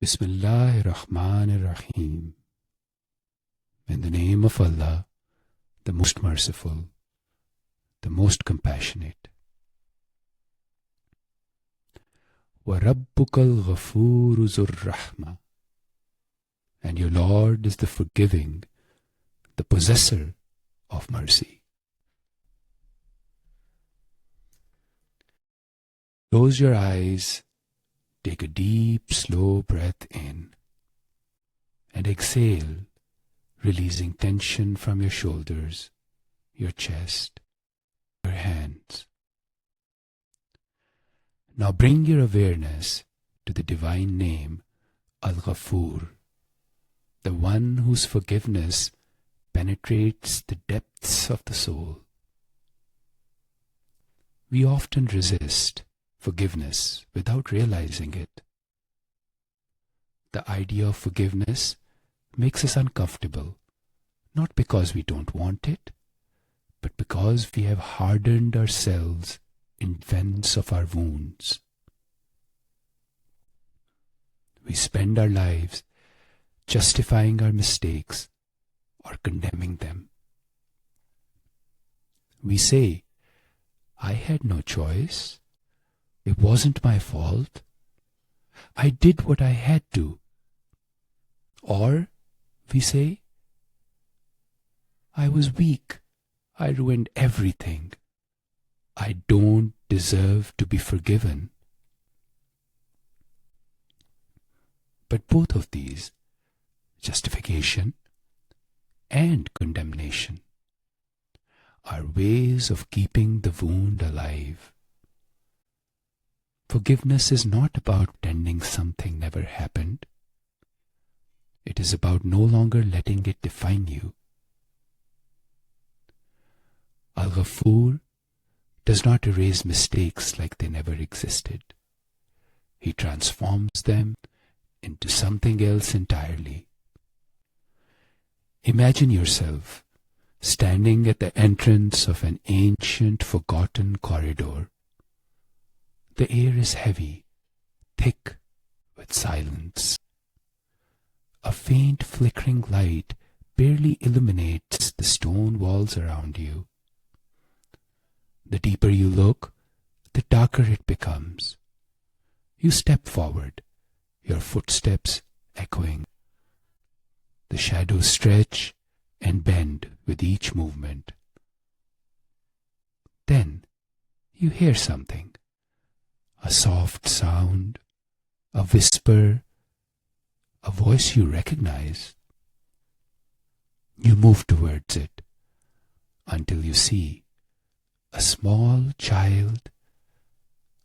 Bismillahir-Rahmanir-Rahim. In the name of Allah, the most merciful, the most compassionate. وَرَبُّكَ الْغَفُورُ ذُو الرَّحْمَةِ. And your Lord is the forgiving, the possessor of mercy. Close your eyes, take a deep, slow breath in, and exhale, releasing tension from your shoulders, your chest, your hands. Now bring your awareness to the divine name, Al-Ghafoor, the one whose forgiveness penetrates the depths of the soul. We often resist forgiveness without realizing it. The idea of forgiveness makes us uncomfortable, not because we don't want it, but because we have hardened ourselves in defense of our wounds. We spend our lives justifying our mistakes or condemning them. We say, I had no choice. It wasn't my fault. I did what I had to. Or we say, I was weak. I ruined everything. I don't deserve to be forgiven. But both of these, justification and condemnation, are ways of keeping the wound alive. Forgiveness is not about pretending something never happened. It is about no longer letting it define you. Al-Ghafoor does not erase mistakes like they never existed. He transforms them into something else entirely. Imagine yourself standing at the entrance of an ancient, forgotten corridor. The air is heavy, thick with silence. A faint flickering light barely illuminates the stone walls around you. The deeper you look, the darker it becomes. You step forward, your footsteps echoing. The shadows stretch and bend with each movement. Then you hear something. A soft sound, a whisper, a voice you recognize. You move towards it until you see a small child,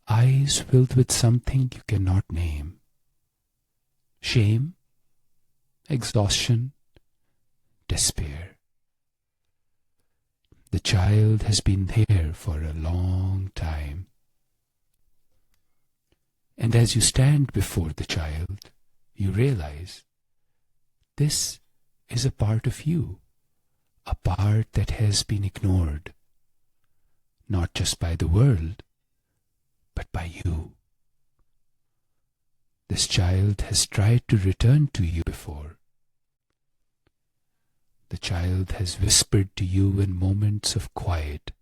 eyes filled with something you cannot name. Shame, exhaustion, despair. The child has been there for a long time. And as you stand before the child, you realize this is a part of you, a part that has been ignored, not just by the world, but by you. This child has tried to return to you before. The child has whispered to you in moments of quiet.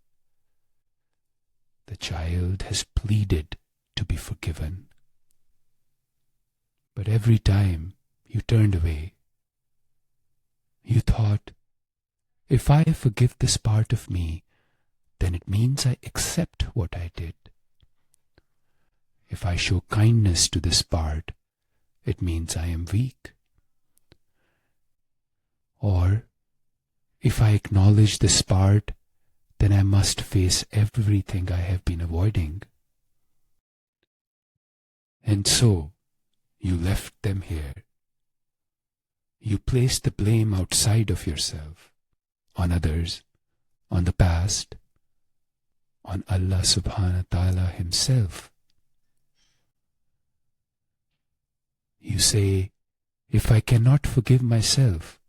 The child has pleaded to be forgiven. But every time you turned away, you thought, if I forgive this part of me, then it means I accept what I did. If I show kindness to this part, it means I am weak. Or, if I acknowledge this part, then I must face everything I have been avoiding. And so, you left them here. You placed the blame outside of yourself, on others, on the past, on Allah subhanahu wa ta'ala himself. You say, if I cannot forgive myself,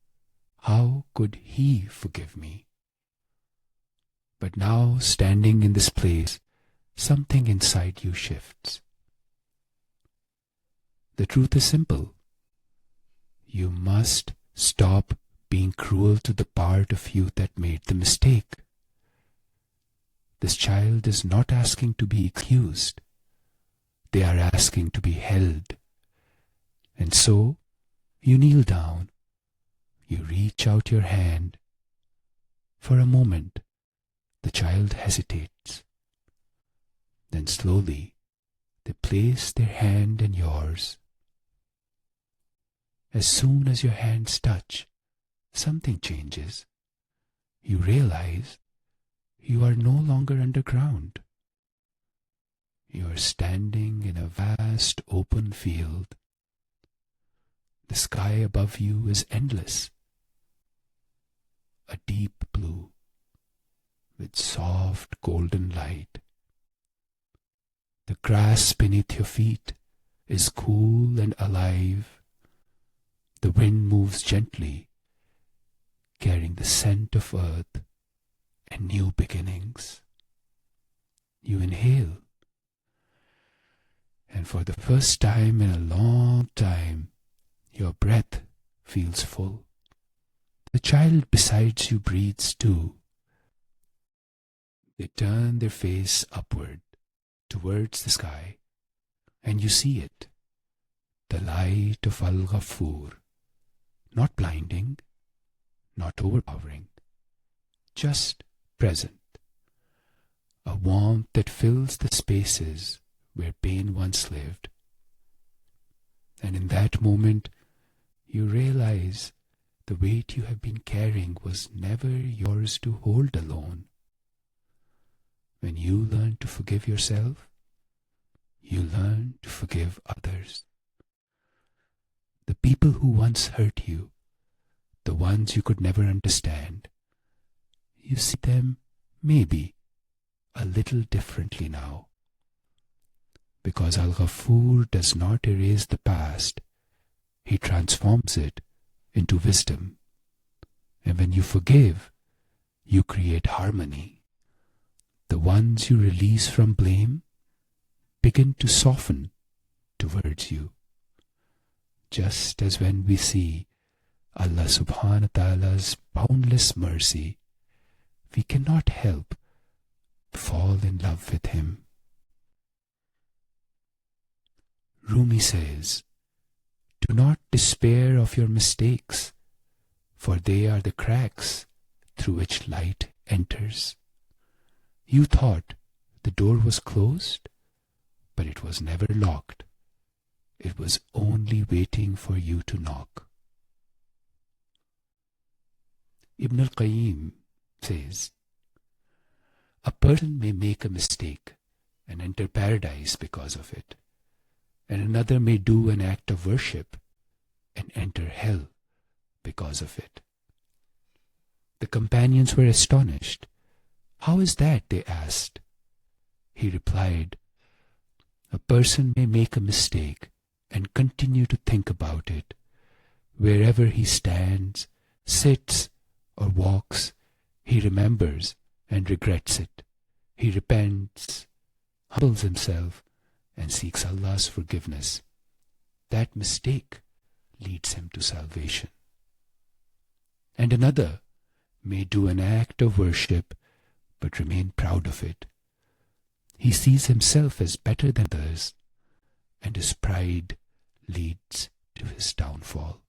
how could He forgive me? But now, standing in this place, something inside you shifts. The truth is simple. You must stop being cruel to the part of you that made the mistake. This child is not asking to be excused. They are asking to be held. And so, you kneel down. You reach out your hand. For a moment, the child hesitates. Then slowly, they place their hand in yours. As soon as your hands touch, something changes. You realize you are no longer underground. You are standing in a vast open field. The sky above you is endless, a deep blue with soft golden light. The grass beneath your feet is cool and alive. The wind moves gently, carrying the scent of earth and new beginnings. You inhale, and for the first time in a long time, your breath feels full. The child beside you breathes too. They turn their face upward towards the sky, and you see it, the light of Al-Ghafoor, not blinding, not overpowering, just present, a warmth that fills the spaces where pain once lived. And in that moment, you realize the weight you have been carrying was never yours to hold alone. When you learn to forgive yourself, you learn to forgive others. The people who once hurt you, the ones you could never understand, you see them maybe a little differently now. Because Al-Ghafoor does not erase the past, he transforms it into wisdom. And when you forgive, you create harmony. The ones you release from blame begin to soften towards you. Just as when we see Allah subhanahu wa ta'ala's boundless mercy, we cannot help but fall in love with Him. Rumi says, "Do not despair of your mistakes, for they are the cracks through which light enters." You thought the door was closed, but it was never locked. It was only waiting for you to knock. Ibn al-Qayyim says, "A person may make a mistake and enter paradise because of it, and another may do an act of worship and enter hell because of it." The companions were astonished. "How is that?" they asked. He replied, "A person may make a mistake and continue to think about it. Wherever he stands, sits, or walks, he remembers and regrets it. He repents, humbles himself, and seeks Allah's forgiveness. That mistake leads him to salvation. And another may do an act of worship but remain proud of it. He sees himself as better than others, and his pride leads to his downfall."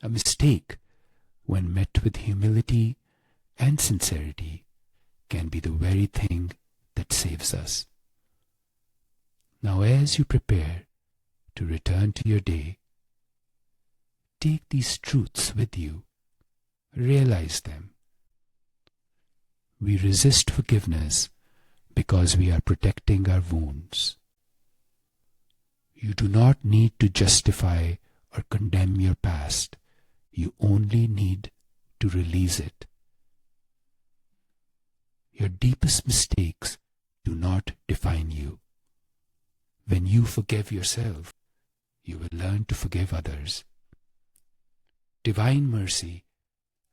A mistake, when met with humility and sincerity, can be the very thing that saves us. Now, as you prepare to return to your day, take these truths with you. Realize them. We resist forgiveness because we are protecting our wounds. You do not need to justify or condemn your past. You only need to release it. Your deepest mistakes do not define you. When you forgive yourself, you will learn to forgive others. Divine mercy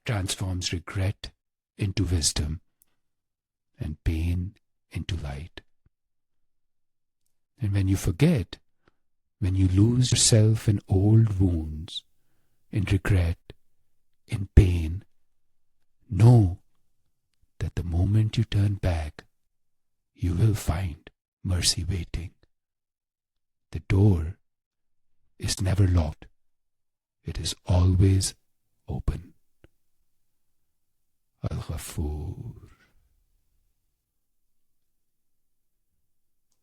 transforms regret into wisdom and pain into light. And when you forget, when you lose yourself in old wounds, in regret, in pain, know that the moment you turn back, you will find mercy waiting. The door is never locked. It is always open. Al-Ghafoor.